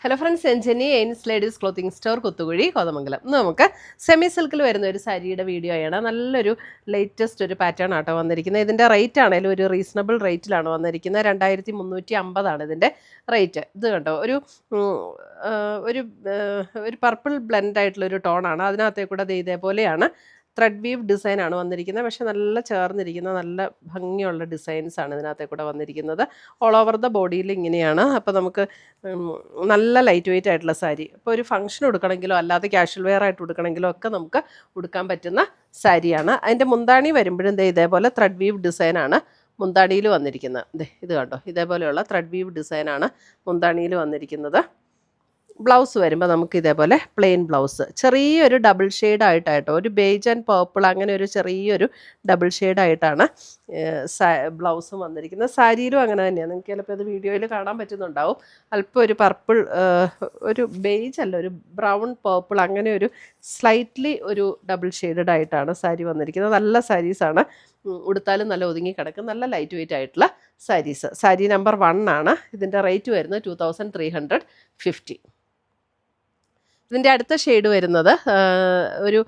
Hello friends, എൻജനി എയിൻസ് ladies clothing store Kuthukuzhi Kothamangalam. ഇന്ന് നമുക്ക് സെമി സിൽക്കിൽ വരുന്ന ഒരു സാരിയുടെ വീഡിയോ ആണ്. നല്ലൊരു ലേറ്റസ്റ്റ് ഒരു പാറ്റേൺ ആട്ടോ വന്നിരിക്കുന്നത്. ഇതിൻ്റെ റേറ്റ് ആണെങ്കിലും ഒരു റീസണബിൾ റേറ്റിലാണ് വന്നിരിക്കുന്നത്. 2350 ഇതിൻ്റെ റേറ്റ്. ഇത് കണ്ടോ, ഒരു ഒരു പർപ്പിൾ ബ്ലെൻഡ് ആയിട്ടുള്ളൊരു ടോണാണ്. അതിനകത്തേ കൂടെ ഇതേപോലെയാണ് ത്രെഡ് വീവ് ഡിസൈനാണ് വന്നിരിക്കുന്നത്. പക്ഷേ നല്ല ചേർന്നിരിക്കുന്ന നല്ല ഭംഗിയുള്ള ഡിസൈൻസാണ് ഇതിനകത്തേ കൂടെ വന്നിരിക്കുന്നത്. ഓൾ ഓവർ ദ ബോഡിയിൽ ഇങ്ങനെയാണ്. അപ്പോൾ നമുക്ക് നല്ല ലൈറ്റ് വെയിറ്റ് ആയിട്ടുള്ള സാരി ഇപ്പോൾ ഒരു ഫംഗ്ഷൻ ഉടുക്കണമെങ്കിലോ അല്ലാതെ ക്യാഷ്വൽ വെയർ ആയിട്ട് ഉടുക്കണമെങ്കിലോ ഒക്കെ നമുക്ക് ഉടുക്കാൻ പറ്റുന്ന സാരിയാണ്. അതിൻ്റെ മുന്താണി വരുമ്പോഴും ഇതേപോലെ ത്രെഡ് വീവ് ഡിസൈനാണ് മുന്താണിയിൽ വന്നിരിക്കുന്നത്. ഇത് കണ്ടോ, ഇതേപോലെയുള്ള ത്രെഡ് വീവ് ഡിസൈനാണ് മുന്താണിയിൽ വന്നിരിക്കുന്നത്. ബ്ലൗസ് വരുമ്പോൾ നമുക്ക് ഇതേപോലെ പ്ലെയിൻ ബ്ലൗസ്, ചെറിയൊരു ഡബിൾ ഷെയ്ഡായിട്ടായിട്ടോ, ഒരു ബേജ് ആൻഡ് പേർപ്പിൾ അങ്ങനെ ഒരു ചെറിയൊരു ഡബിൾ ഷെയ്ഡായിട്ടാണ് ബ്ലൗസും വന്നിരിക്കുന്നത്. സാരിയിലും അങ്ങനെ തന്നെയാണ്. നിങ്ങൾക്ക് ചിലപ്പോൾ ഇത് വീഡിയോയിൽ കാണാൻ പറ്റുന്നുണ്ടാവും. അല്പം ഒരു പർപ്പിൾ, ഒരു ബേജ് അല്ല, ഒരു ബ്രൗൺ പേർപ്പിൾ അങ്ങനെ ഒരു സ്ലൈറ്റ്ലി ഒരു ഡബിൾ ഷെയ്ഡഡ് ആയിട്ടാണ് സാരി വന്നിരിക്കുന്നത്. നല്ല സാരീസാണ്, ഉടുത്താലും നല്ല ഒതുങ്ങി കിടക്കും. നല്ല ലൈറ്റ് വെയിറ്റ് ആയിട്ടുള്ള സാരീസ്. സാരി നമ്പർ 1 ആണ്. ഇതിൻ്റെ റേറ്റ് വരുന്നത് 2350. ഇതിൻ്റെ അടുത്ത ഷെയ്ഡ് വരുന്നത് ഒരു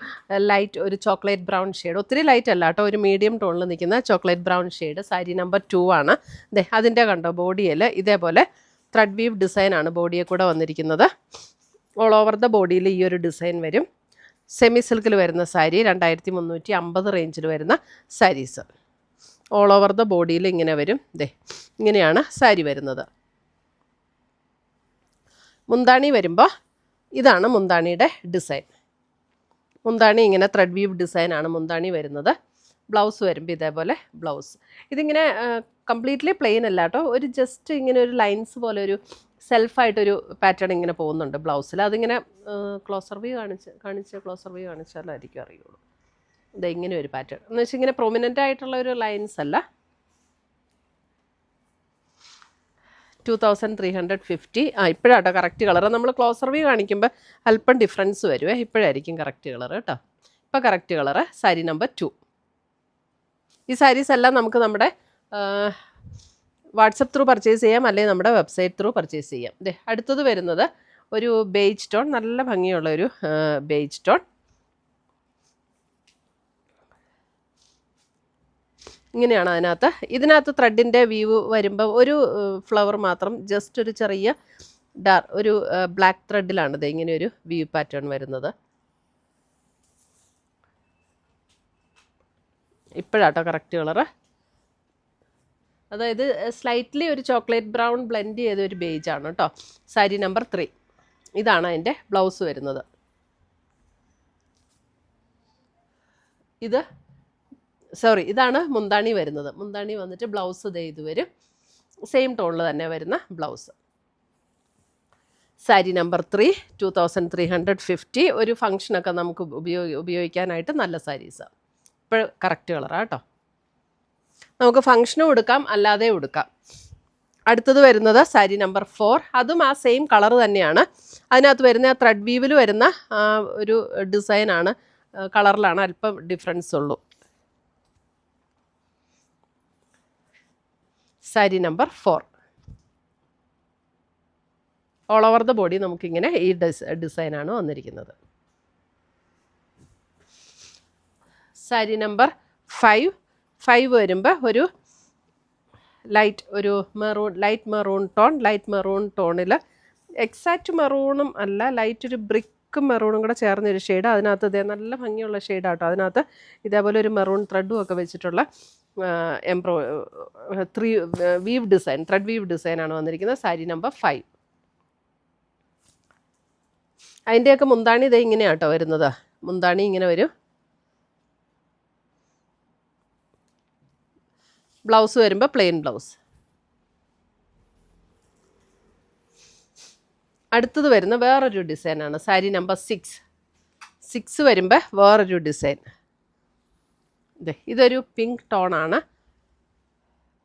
ലൈറ്റ്, ഒരു ചോക്ലേറ്റ് ബ്രൗൺ ഷെയ്ഡ്. ഒത്തിരി ലൈറ്റ് അല്ല കേട്ടോ, ഒരു മീഡിയം ടോണിൽ നിൽക്കുന്ന chocolate brown shade. Sari number 2 ആണ്. അതിൻ്റെ കണ്ടോ, ബോഡിയിൽ ഇതേപോലെ ത്രെഡ് വീവ് ഡിസൈനാണ് ബോഡിയെ കൂടെ വന്നിരിക്കുന്നത്. ഓൾ ഓവർ ദ ബോഡിയിൽ ഈ ഒരു ഡിസൈൻ വരും. സെമി സിൽക്കിൽ വരുന്ന സാരി 2350 റേഞ്ചിൽ വരുന്ന സാരീസ്. ഓൾ ഓവർ ദ ബോഡിയിൽ ഇങ്ങനെ വരും. ഇങ്ങനെയാണ് സാരി വരുന്നത്. മുന്താണി വരുമ്പോൾ ഇതാണ് മുന്താണിയുടെ ഡിസൈൻ. മുന്താണി ഇങ്ങനെ ത്രെഡ് വീവ് ഡിസൈനാണ് മുന്താണി വരുന്നത്. ബ്ലൗസ് വരുമ്പോൾ ഇതേപോലെ ബ്ലൗസ്. ഇതിങ്ങനെ കംപ്ലീറ്റ്ലി പ്ലെയിൻ അല്ല കേട്ടോ, ഒരു ജസ്റ്റ് ഇങ്ങനെ ഒരു ലൈൻസ് പോലെ ഒരു സെൽഫായിട്ടൊരു പാറ്റേൺ ഇങ്ങനെ പോകുന്നുണ്ട് ബ്ലൗസിൽ. അതിങ്ങനെ ക്ലോസർ വ്യൂ ക്ലോസർ വ്യൂ കാണിച്ചാലായിരിക്കും അറിയുള്ളൂ. ഇങ്ങനെ ഒരു പാറ്റേൺ എന്ന് വെച്ചാൽ ഇങ്ങനെ പ്രൊമിനൻ്റ് ആയിട്ടുള്ള ഒരു ലൈൻസ് അല്ല. 2350. ഇപ്പോഴാട്ടോ കറക്റ്റ് കളർ. നമ്മൾ ക്ലോസർ വ്യൂ കാണിക്കുമ്പോൾ അല്പം ഡിഫറൻസ് വരുവേ. ഇപ്പോഴായിരിക്കും കറക്റ്റ് കളർ കേട്ടോ. ഇപ്പോൾ കറക്റ്റ് കളറ് സാരി നമ്പർ 2. ഈ സാരീസ് എല്ലാം നമുക്ക് നമ്മുടെ വാട്സപ്പ് ത്രൂ പർച്ചേസ് ചെയ്യാം, അല്ലെങ്കിൽ നമ്മുടെ വെബ്സൈറ്റ് ത്രൂ പർച്ചേസ് ചെയ്യാം. അടുത്തത് വരുന്നത് ഒരു ബേജ് ടോൺ, നല്ല ഭംഗിയുള്ള ഒരു ബേജ് ടോൺ. ഇങ്ങനെയാണ് ഇതിനകത്ത് ത്രെഡിൻ്റെ വ്യൂ വരുമ്പോൾ ഒരു ഫ്ലവർ മാത്രം, ജസ്റ്റ് ഒരു ചെറിയ ഒരു ബ്ലാക്ക് ത്രെഡിലാണ് ഇങ്ങനെ ഒരു വ്യൂ പാറ്റേൺ വരുന്നത്. ഇപ്പോഴാട്ടോ കറക്റ്റ് കളറ്. അതായത് സ്ലൈറ്റ്ലി ഒരു ചോക്ലേറ്റ് ബ്രൗൺ ബ്ലെൻഡ് ചെയ്ത ഒരു ബേജാണ് കേട്ടോ. സാരി നമ്പർ 3. ഇതാണ് അതിൻ്റെ ബ്ലൗസ് വരുന്നത്. ഇതാണ് മുന്താണി വരുന്നത്. മുന്താണി വന്നിട്ട് ബ്ലൗസ് ഇത് വരും. സെയിം ടോണിൽ തന്നെ വരുന്ന ബ്ലൗസ്. സാരി നമ്പർ 3 2350. ഒരു ഫങ്ഷനൊക്കെ നമുക്ക് ഉപയോഗിക്കാനായിട്ട് നല്ല സാരീസാണ്. ഇപ്പോൾ കറക്റ്റ് കളറാണ് കേട്ടോ. നമുക്ക് ഫങ്ഷനും ഉടുക്കാം, അല്ലാതെ ഉടുക്കാം. അടുത്തത് വരുന്നത് സാരി നമ്പർ 4. അതും ആ സെയിം കളർ തന്നെയാണ്. അതിനകത്ത് വരുന്ന ത്രെഡ് വീവിൽ വരുന്ന ഒരു ഡിസൈനാണ്, കളറിലാണ് അല്പം ഡിഫറൻസ് ഉള്ളൂ. Sari number 4. All over the body നമുക്കിങ്ങനെ ഈ ഡിസൈനാണ് വന്നിരിക്കുന്നത്. സാരി നമ്പർ 5 വരുമ്പോൾ ഒരു ലൈറ്റ് മെറൂൺ ടോണിൽ, എക്സാക്റ്റ് മെറൂണും അല്ല, ലൈറ്റ് ഒരു ബ്രിക്ക് മെറൂണും കൂടെ ചേർന്നൊരു ഷെയ്ഡ്. അതിനകത്ത് നല്ല ഭംഗിയുള്ള ഷെയ്ഡാട്ടോ. അതിനകത്ത് ഇതേപോലെ ഒരു മെറൂൺ ത്രെഡും ഒക്കെ വെച്ചിട്ടുള്ള ത്രെഡ് വീവ് ഡിസൈനാണ് വന്നിരിക്കുന്നത്. സാരി നമ്പർ 5. അതിൻ്റെയൊക്കെ മുന്താണി ഇങ്ങനെയാട്ടോ വരുന്നത്. മുന്താണി ഇങ്ങനെ വരും. ബ്ലൗസ് വരുമ്പോൾ പ്ലെയിൻ ബ്ലൗസ്. അടുത്തത് വരുന്ന വേറൊരു ഡിസൈനാണ്. സാരി നമ്പർ 6 വരുമ്പോൾ വേറൊരു ഡിസൈൻ. ഇതൊരു പിങ്ക് ടോണാണ്.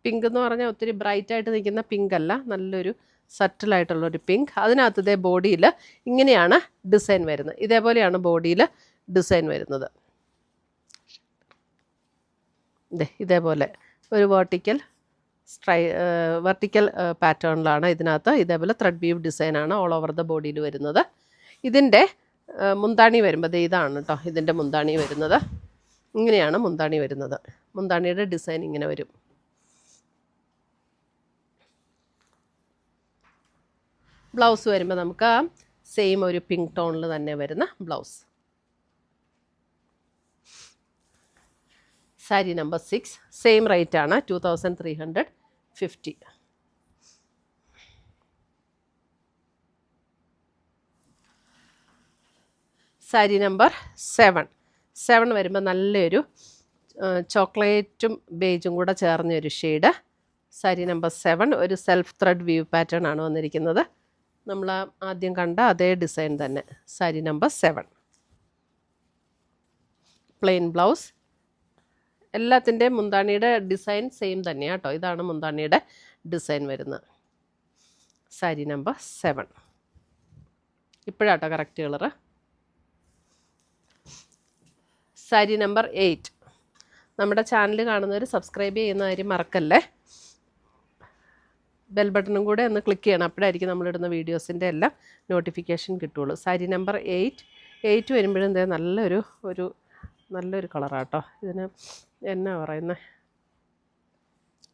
പിങ്ക് എന്ന് പറഞ്ഞാൽ ഒത്തിരി ബ്രൈറ്റായിട്ട് നിൽക്കുന്ന പിങ്ക് അല്ല, നല്ലൊരു സറ്റിലായിട്ടുള്ളൊരു പിങ്ക്. അതിനകത്ത് ബോഡിയിൽ ഇങ്ങനെയാണ് ഡിസൈൻ വരുന്നത്. ഇതേപോലെയാണ് ബോഡിയിൽ ഡിസൈൻ വരുന്നത്. ഇതേപോലെ ഒരു വെർട്ടിക്കൽ വെർട്ടിക്കൽ പാറ്റേണിലാണ് ഇതിനകത്ത്. ഇതേപോലെ ത്രെഡ് വീവ് ഡിസൈനാണ് ഓൾ ഓവർ ദ ബോഡിയിൽ വരുന്നത്. ഇതിൻ്റെ മുന്താണി വരുമ്പോൾ ഇതാണ് കേട്ടോ ഇതിൻ്റെ മുന്താണി വരുന്നത്. ഇങ്ങനെയാണ് മുന്താണി വരുന്നത്. മുന്താണിയുടെ ഡിസൈൻ ഇങ്ങനെ വരും. ബ്ലൗസ് വരുമ്പോൾ നമുക്ക് സെയിം ഒരു പിങ്ക് ടോണിൽ തന്നെ വരുന്ന blouse. Sari number 6 same rate ആണ് 2350. സാരി നമ്പർ 7 വരുമ്പോൾ നല്ലൊരു ചോക്ലേറ്റും ബേജും കൂടെ ചേർന്നൊരു ഷെയ്ഡ്. സാരി നമ്പർ 7 ഒരു സെൽഫ് ത്രെഡ് വീവ് പാറ്റേൺ ആണ് വന്നിരിക്കുന്നത്. നമ്മൾ ആദ്യം കണ്ട അതേ ഡിസൈൻ തന്നെ. Sari number 7 plain blouse. എല്ലാത്തിൻ്റെയും മുന്താണിയുടെ ഡിസൈൻ സെയിം തന്നെയാണ് കേട്ടോ. ഇതാണ് മുന്താണിയുടെ ഡിസൈൻ വരുന്നത്. സാരി നമ്പർ 7 ഇപ്പോഴാട്ടോ കറക്റ്റ് കളറ്. സാരി നമ്പർ 8 നമ്മുടെ ചാനൽ കാണുന്നവർ സബ്സ്ക്രൈബ് ചെയ്യുന്ന കാര്യം മറക്കല്ലേ. ബെൽ ബട്ടണും കൂടെ ഒന്ന് ക്ലിക്ക് ചെയ്യണം. അപ്പോഴായിരിക്കും നമ്മളിടുന്ന വീഡിയോസിൻ്റെ എല്ലാം നോട്ടിഫിക്കേഷൻ കിട്ടുള്ളൂ. സാരി നമ്പർ 8 വരുമ്പോഴും നല്ലൊരു കളറാട്ടോ. ഇതിന് എന്നാ പറയുന്നത്,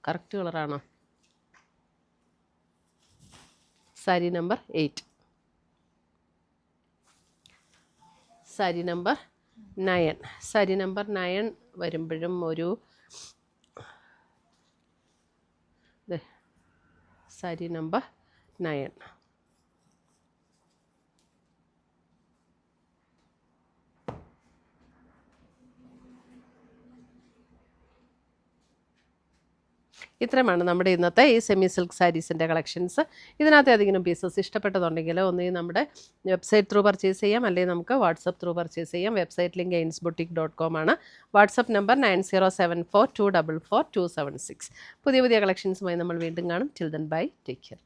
കറക്റ്റ് കളറാണോ? Sari number 8. Sari number 9. Sari number 9 വരുമ്പോഴും ഒരു സാരി നമ്പർ 9. ഇത്രയുമാണ് നമ്മുടെ ഇന്നത്തെ ഈ സെമി സിൽക്ക് സാരീസിൻ്റെ കളക്ഷൻസ്. ഇതിനകത്ത് ഏതെങ്കിലും പീസസ് ഇഷ്ടപ്പെട്ടതുണ്ടെങ്കിൽ ഒന്നുകിൽ നമ്മുടെ വെബ്സൈറ്റ് ത്രൂ പർച്ചേസ് ചെയ്യാം, അല്ലെങ്കിൽ നമുക്ക് വാട്സപ്പ് ത്രൂ പർച്ചേസ് ചെയ്യാം. വെബ്സൈറ്റ് ലിങ്ക് ainsboutique.com ആണ്. WhatsApp number 9074244276. പുതിയ കളക്ഷൻസുമായി നമ്മൾ വീണ്ടും കാണും. Till then bye, take care.